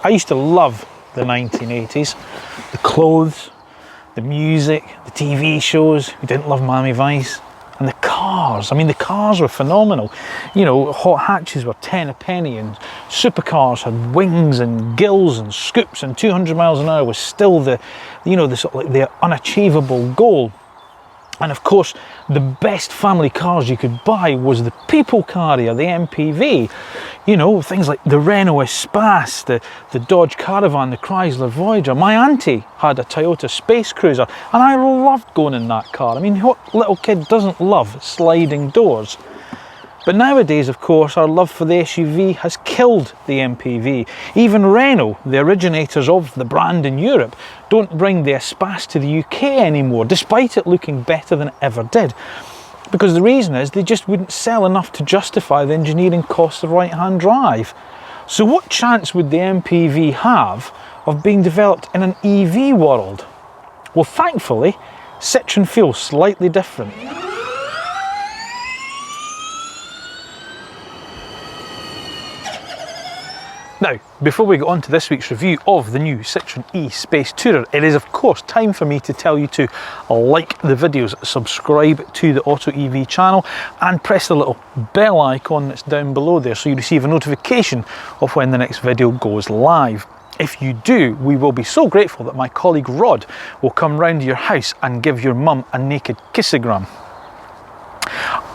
I used to love the 1980s. The clothes, the music, the TV shows. Who didn't love Miami Vice? And the cars. I mean, the cars were phenomenal. You know, hot hatches were 10 a penny, and supercars had wings and gills and scoops, and 200 miles an hour was still the, you know, the sort of like the unachievable goal. And of course, the best family cars you could buy was the people carrier, the MPV. You know, things like the Renault Espace, the Dodge Caravan, the Chrysler Voyager. My auntie had a Toyota Spacecruiser, and I loved going in that car. I mean, what little kid doesn't love sliding doors? But nowadays, of course, our love for the SUV has killed the MPV. Even Renault, the originators of the brand in Europe, don't bring the Espace to the UK anymore, despite it looking better than it ever did. Because the reason is they just wouldn't sell enough to justify the engineering costs of right-hand drive. So what chance would the MPV have of being developed in an EV world? Well, thankfully, Citroen feels slightly different. Now, before we get on to this week's review of the new Citroen e-SpaceTourer, it is of course time for me to tell you to like the videos, subscribe to the AutoEV channel, and press the little bell icon that's down below there so you receive a notification of when the next video goes live. If you do, we will be so grateful that my colleague Rod will come round to your house and give your mum a naked kissogram.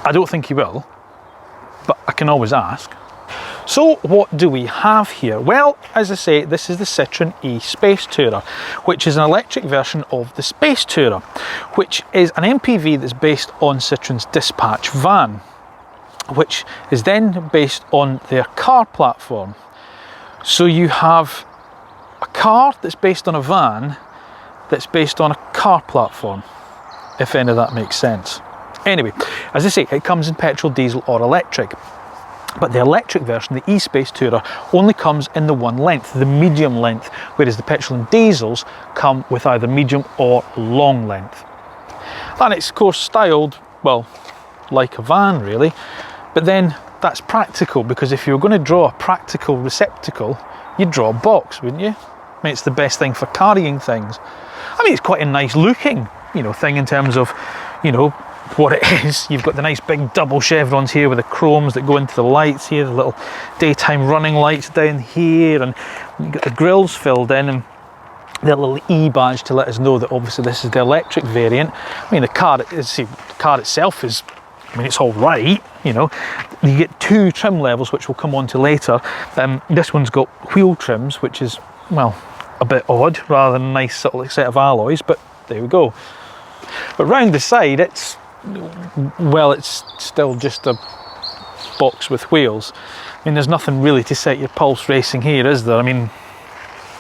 I don't think he will, but I can always ask. So what do we have here? Well, as I say, this is the Citroen e-SpaceTourer, which is an electric version of the SpaceTourer, which is an MPV that's based on Citroen's dispatch van, which is then based on their car platform. So you have a car that's based on a van that's based on a car platform, if any of that makes sense. Anyway, as I say, it comes in petrol, diesel or electric. But the electric version, the e-SpaceTourer, only comes in the one length, the medium length, whereas the petrol and diesels come with either medium or long length. And it's of course styled, well, like a van really, but then that's practical, because if you were going to draw a practical receptacle, you'd draw a box, wouldn't you? I mean, it's the best thing for carrying things. I mean, it's quite a nice looking, you know, thing in terms of, you know, what it is. You've got the nice big double chevrons here with the chromes that go into the lights here, the little daytime running lights down here, and you've got the grills filled in, and the little E badge to let us know that obviously this is the electric variant. I mean, the car itself is, I mean, it's all right, you know. You get two trim levels, which we'll come on to later. This one's got wheel trims, which is, well, a bit odd, rather than a nice sort of set of alloys, but there we go. But round the side, it's, well, it's still just a box with wheels. I mean, there's nothing really to set your pulse racing here, is there? I mean,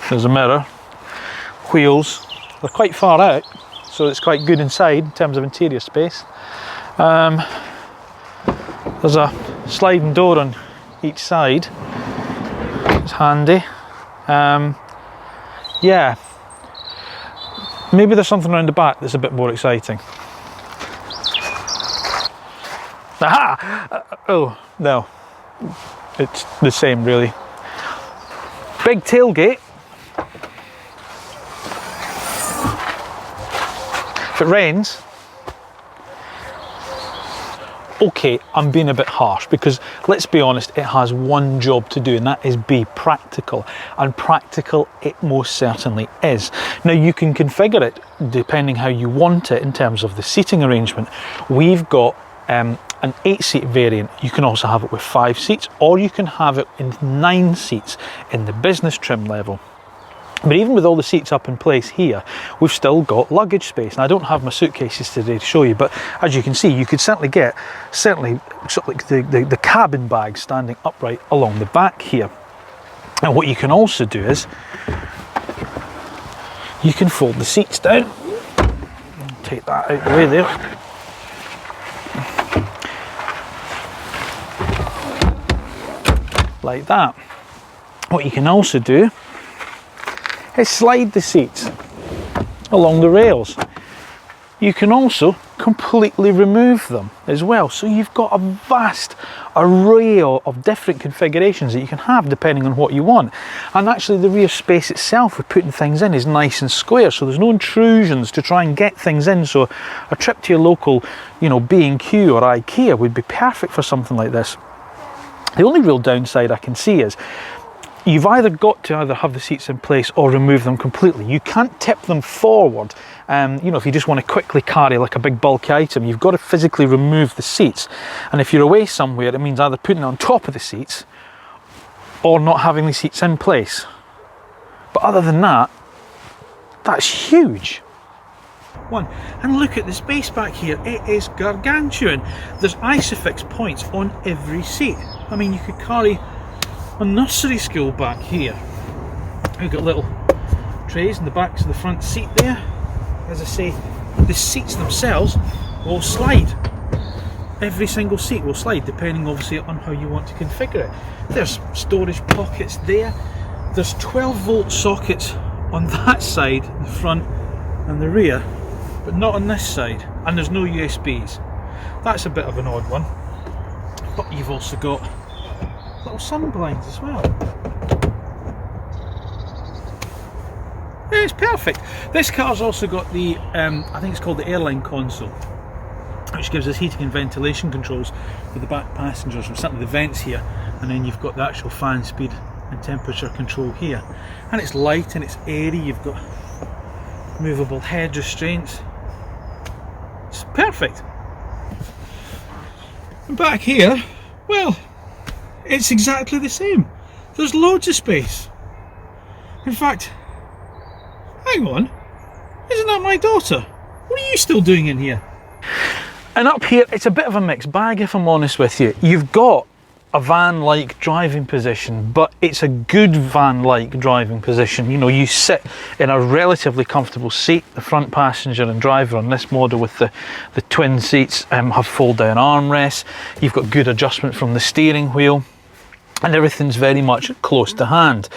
there's a mirror, wheels, they're quite far out, so it's quite good inside in terms of interior space. There's a sliding door on each side, it's handy. Yeah, maybe there's something around the back that's a bit more exciting. Aha! Oh, no. It's the same, really. Big tailgate. If it rains, okay, I'm being a bit harsh, because let's be honest, it has one job to do, and that is be practical, and practical it most certainly is. Now, you can configure it depending how you want it in terms of the seating arrangement. We've got an 8-seat variant. You can also have it with 5 seats, or you can have it in 9 seats in the business trim level. But even with all the seats up in place here, we've still got luggage space. And I don't have my suitcases today to show you, but as you can see, you could certainly get sort of like the cabin bag standing upright along the back here. And what you can also do is you can fold the seats down. Take that out the way there. Like that. What you can also do is slide the seats along the rails. You can also completely remove them as well. So you've got a vast array of different configurations that you can have depending on what you want. And actually the rear space itself for putting things in is nice and square, so there's no intrusions to try and get things in. So a trip to your local, you know, B&Q or IKEA would be perfect for something like this. The only real downside I can see is you've either got to have the seats in place or remove them completely. You can't tip them forward. You know, if you just want to quickly carry like a big bulky item, you've got to physically remove the seats. And if you're away somewhere, it means either putting it on top of the seats or not having the seats in place. But other than that, that's huge. And look at the space back here, it is gargantuan. There's isofix points on every seat. I mean, you could carry a nursery school back here. We've got little trays in the backs of the front seat there. As I say, the seats themselves will slide. Every single seat will slide, depending obviously on how you want to configure it. There's storage pockets there. There's 12-volt sockets on that side, the front and the rear, but not on this side. And there's no USBs. That's a bit of an odd one. But you've also got little sun blinds as well. It's perfect. This car's also got the, I think it's called the airline console, which gives us heating and ventilation controls for the back passengers, from certainly the vents here, and then you've got the actual fan speed and temperature control here. And it's light and it's airy, you've got movable head restraints. It's perfect. And back here, well, it's exactly the same. There's loads of space. In fact, hang on, isn't that my daughter? What are you still doing in here? And up here, it's a bit of a mixed bag, if I'm honest with you. You've got a van-like driving position, but it's a good van-like driving position. You know, you sit in a relatively comfortable seat. The front passenger and driver on this model with the twin seats have fold-down armrests. You've got good adjustment from the steering wheel, and everything's very much close to hand.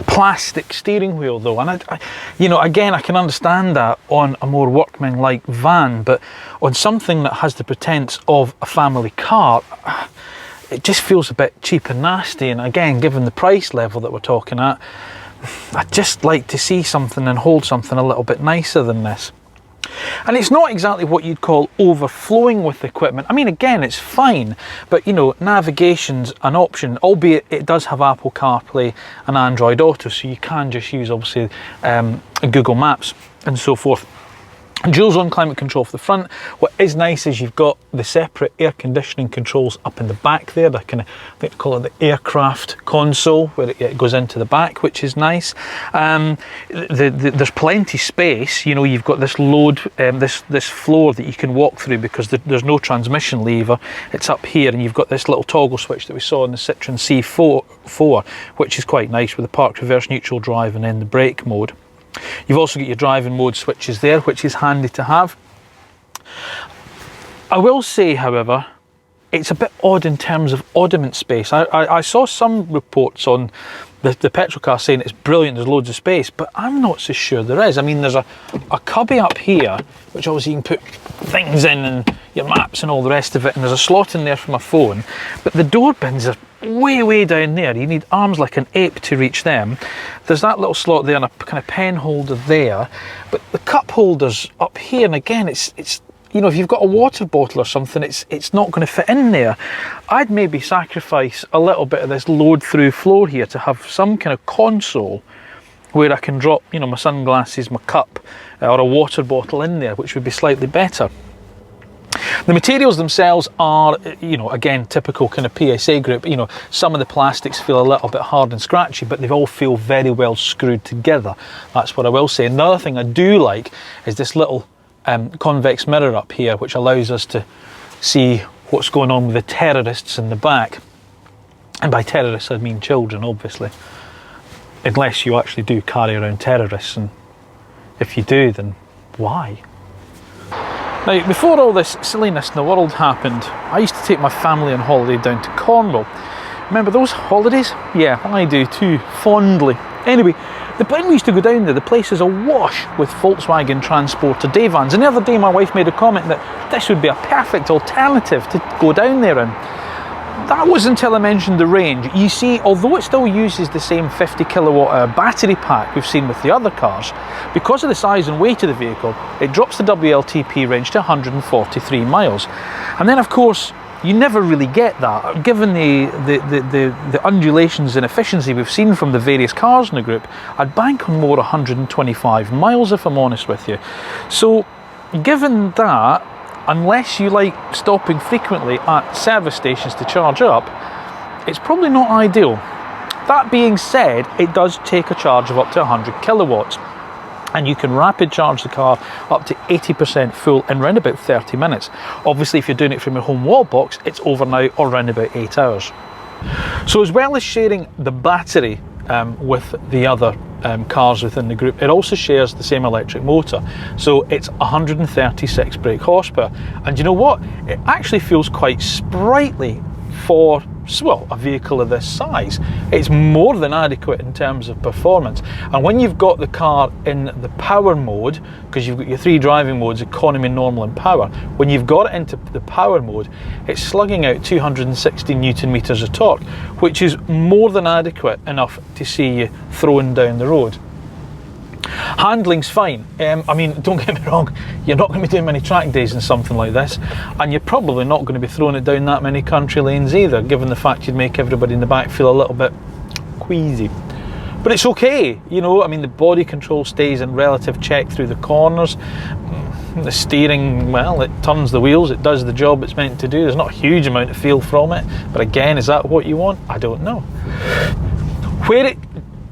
Plastic steering wheel though, and I, you know, again, I can understand that on a more workman-like van, but on something that has the pretense of a family car, it just feels a bit cheap and nasty. And again, given the price level that we're talking at, I'd just like to see something and hold something a little bit nicer than this. And it's not exactly what you'd call overflowing with equipment. I mean, again, it's fine, but you know, navigation's an option, albeit it does have Apple CarPlay and Android Auto, so you can just use obviously Google Maps and so forth. Dual zone climate control for the front. What is nice is you've got the separate air conditioning controls up in the back there. That kind of, I think they call it the aircraft console, where it goes into the back, which is nice. There's plenty space. You know, you've got this load, this floor that you can walk through because there's no transmission lever. It's up here, and you've got this little toggle switch that we saw in the Citroen C4, which is quite nice, with the park, reverse, neutral drive, and then the brake mode. You've also got your driving mode switches there, which is handy to have. I will say, however, it's a bit odd in terms of oddment space. I saw some reports on the petrol car saying it's brilliant, there's loads of space, but I'm not so sure there is. I mean, there's a cubby up here, which obviously you can put things in and your maps and all the rest of it, and there's a slot in there for my phone, but the door bins are way down there. You need arms like an ape to reach them. There's that little slot there and a kind of pen holder there, but the cup holders up here, and again, it's you know, if you've got a water bottle or something, it's not going to fit in there. I'd maybe sacrifice a little bit of this load through floor here to have some kind of console where I can drop, you know, my sunglasses, my cup, or a water bottle in there, which would be slightly better. The materials themselves are, you know, again, typical kind of PSA group. You know, some of the plastics feel a little bit hard and scratchy, but they all feel very well screwed together. That's what I will say. Another thing I do like is this little convex mirror up here, which allows us to see what's going on with the terrorists in the back. And by terrorists, I mean children, obviously. Unless you actually do carry around terrorists, and if you do, then why? Now, before all this silliness in the world happened, I used to take my family on holiday down to Cornwall. Remember those holidays? Yeah, I do too, fondly. Anyway, when we used to go down there, the place is awash with Volkswagen Transporter day vans. And the other day my wife made a comment that this would be a perfect alternative to go down there in. That was until I mentioned the range. You see, although it still uses the same 50 kilowatt hour battery pack we've seen with the other cars, because of the size and weight of the vehicle, it drops the WLTP range to 143 miles. And then of course, you never really get that. Given the undulations and efficiency we've seen from the various cars in the group, I'd bank on more 125 miles if I'm honest with you. So given that, unless you like stopping frequently at service stations to charge up, it's probably not ideal. That being said, it does take a charge of up to 100 kilowatts. And you can rapid charge the car up to 80% full in around about 30 minutes. Obviously, if you're doing it from your home wall box, it's overnight or around about 8 hours. So as well as sharing the battery with the other cars within the group, it also shares the same electric motor. So it's 136 brake horsepower. And you know what? It actually feels quite sprightly for, well, a vehicle of this size. It's more than adequate in terms of performance. And when you've got the car in the power mode, because you've got your 3 driving modes, economy, normal and power, when you've got it into the power mode, it's slugging out 260 newton meters of torque, which is more than adequate enough to see you throwing down the road. Handling's fine. I mean, don't get me wrong, you're not going to be doing many track days in something like this, and you're probably not going to be throwing it down that many country lanes either, given the fact you'd make everybody in the back feel a little bit queasy. But it's okay, you know, I mean, the body control stays in relative check through the corners. The steering, well, it turns the wheels, it does the job it's meant to do. There's not a huge amount of feel from it, but again, is that what you want? I don't know. Where it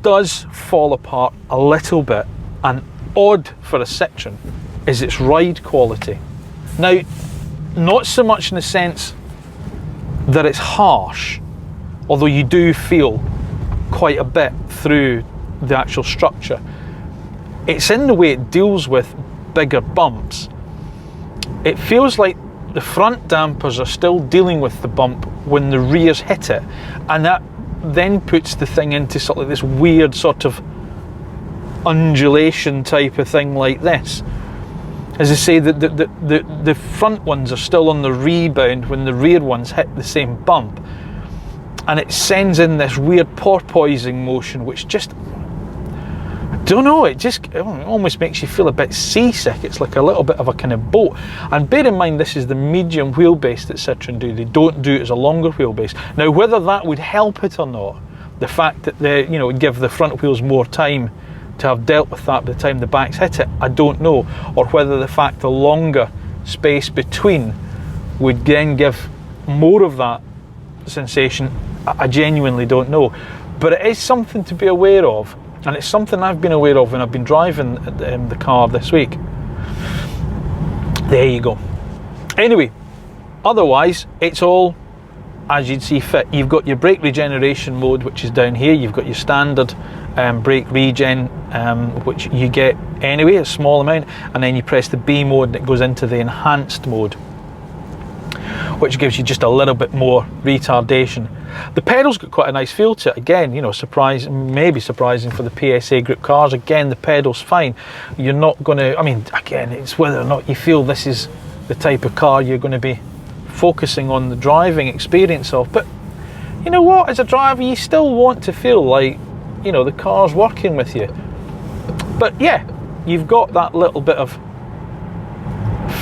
does fall apart a little bit, and odd for a Citroen, is its ride quality. Now, not so much in the sense that it's harsh, although you do feel quite a bit through the actual structure. It's in the way it deals with bigger bumps. It feels like the front dampers are still dealing with the bump when the rears hit it, and that then puts the thing into sort of this weird sort of undulation type of thing like this. As I say, the front ones are still on the rebound when the rear ones hit the same bump, and it sends in this weird porpoising motion, which just, I don't know, it almost makes you feel a bit seasick. It's like a little bit of a kind of boat. And bear in mind, this is the medium wheelbase that Citroen do. They don't do it as a longer wheelbase. Now, whether that would help it or not, the fact that they, you know, give the front wheels more time to have dealt with that by the time the backs hit it, I don't know. Or whether the fact the longer space between would then give more of that sensation, I genuinely don't know. But it is something to be aware of. And it's something I've been aware of when I've been driving the car this week. There you go. Anyway, otherwise, it's all as you'd see fit. You've got your brake regeneration mode, which is down here. You've got your standard brake regen, which you get anyway, a small amount. And then you press the B mode and it goes into the enhanced mode, which gives you just a little bit more retardation. The pedal's got quite a nice feel to it. Again, you know, maybe surprising for the PSA group cars. Again, the pedal's fine. You're not going to, I mean, again, it's whether or not you feel this is the type of car you're going to be focusing on the driving experience of. But you know what, as a driver, you still want to feel like, you know, the car's working with you. But yeah, you've got that little bit of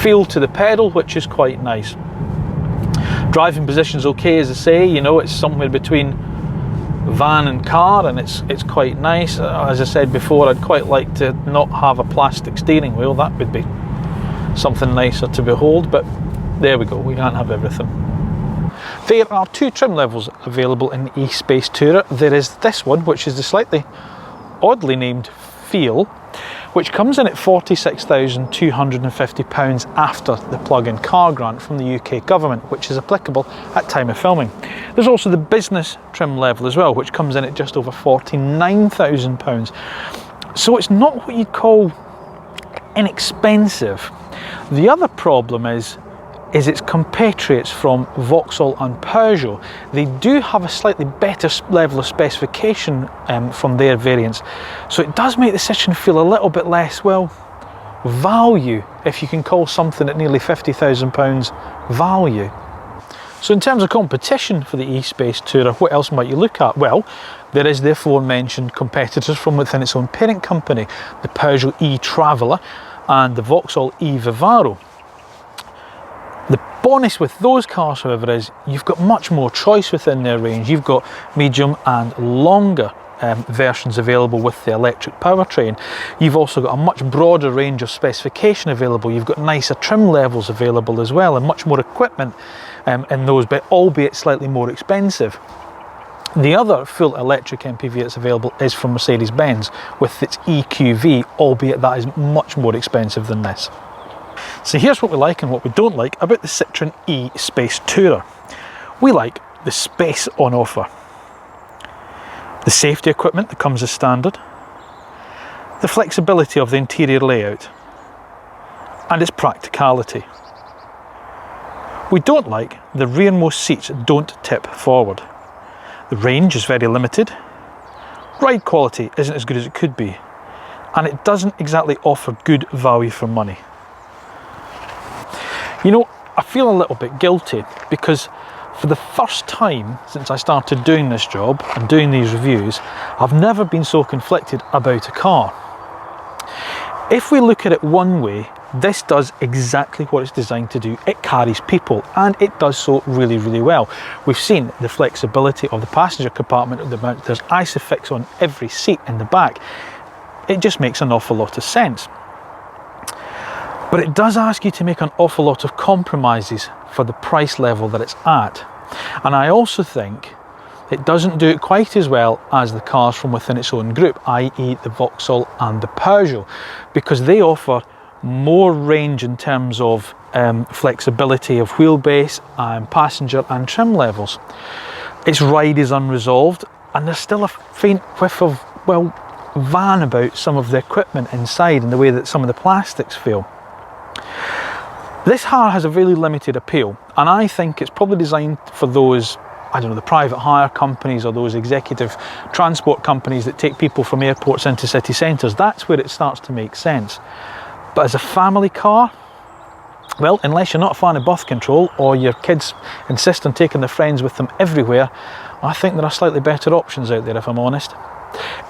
feel to the pedal, which is quite nice. Driving position's okay, as I say, you know, it's somewhere between van and car, and it's quite nice. As I said before, I'd quite like to not have a plastic steering wheel. That would be something nicer to behold, but there we go, we can't have everything. There are 2 trim levels available in the e-SpaceTourer. There is this one, which is the slightly oddly named Feel, which comes in at £46,250 after the plug-in car grant from the UK government, which is applicable at time of filming. There's also the business trim level as well, which comes in at just over £49,000. So it's not what you'd call inexpensive. The other problem is is its compatriots from Vauxhall and Peugeot. They do have a slightly better level of specification from their variants, so it does make the Citroen feel a little bit less, well, value, if you can call something at nearly £50,000 value. So in terms of competition for the e-SpaceTourer, what else might you look at? Well, there is the aforementioned competitors from within its own parent company, the Peugeot e-Traveller and the Vauxhall e-Vivaro. The bonus with those cars, however, is you've got much more choice within their range. You've got medium and longer versions available with the electric powertrain. You've also got a much broader range of specification available. You've got nicer trim levels available as well, and much more equipment in those, but albeit slightly more expensive. The other full electric MPV that's available is from Mercedes-Benz with its EQV, albeit that is much more expensive than this. So here's what we like and what we don't like about the Citroen e-SpaceTourer. We like the space on offer, the safety equipment that comes as standard, the flexibility of the interior layout, and its practicality. We don't like the rearmost seats don't tip forward. The range is very limited, ride quality isn't as good as it could be, and it doesn't exactly offer good value for money. You know, I feel a little bit guilty because for the first time since I started doing this job and doing these reviews, I've never been so conflicted about a car. If we look at it one way, this does exactly what it's designed to do. It carries people, and it does so really, really well. We've seen the flexibility of the passenger compartment. There's ISOFIX on every seat in the back. It just makes an awful lot of sense. But it does ask you to make an awful lot of compromises for the price level that it's at. And I also think it doesn't do it quite as well as the cars from within its own group, i.e. the Vauxhall and the Peugeot, because they offer more range in terms of flexibility of wheelbase and passenger and trim levels. Its ride is unresolved, and there's still a faint whiff of, well, van about some of the equipment inside and the way that some of the plastics feel. This car has a really limited appeal, and I think it's probably designed for those, I don't know, the private hire companies or those executive transport companies that take people from airports into city centres. That's where it starts to make sense. But as a family car, well, unless you're not a fan of birth control or your kids insist on taking their friends with them everywhere, I think there are slightly better options out there, if I'm honest.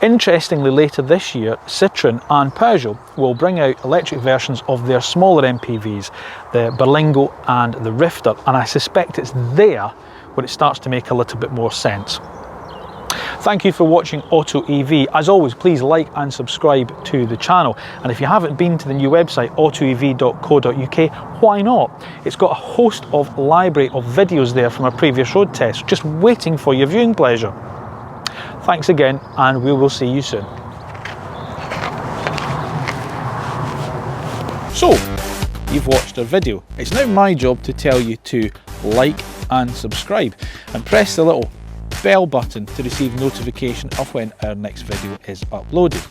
Interestingly, later this year, Citroen and Peugeot will bring out electric versions of their smaller MPVs, the Berlingo and the Rifter, and I suspect it's there where it starts to make a little bit more sense. Thank you for watching AutoEV. As always, please like and subscribe to the channel. And if you haven't been to the new website, autoev.co.uk, why not? It's got a host of library of videos there from our previous road tests, just waiting for your viewing pleasure. Thanks again, and we will see you soon. So, you've watched our video. It's now my job to tell you to like and subscribe, and press the little bell button to receive notification of when our next video is uploaded.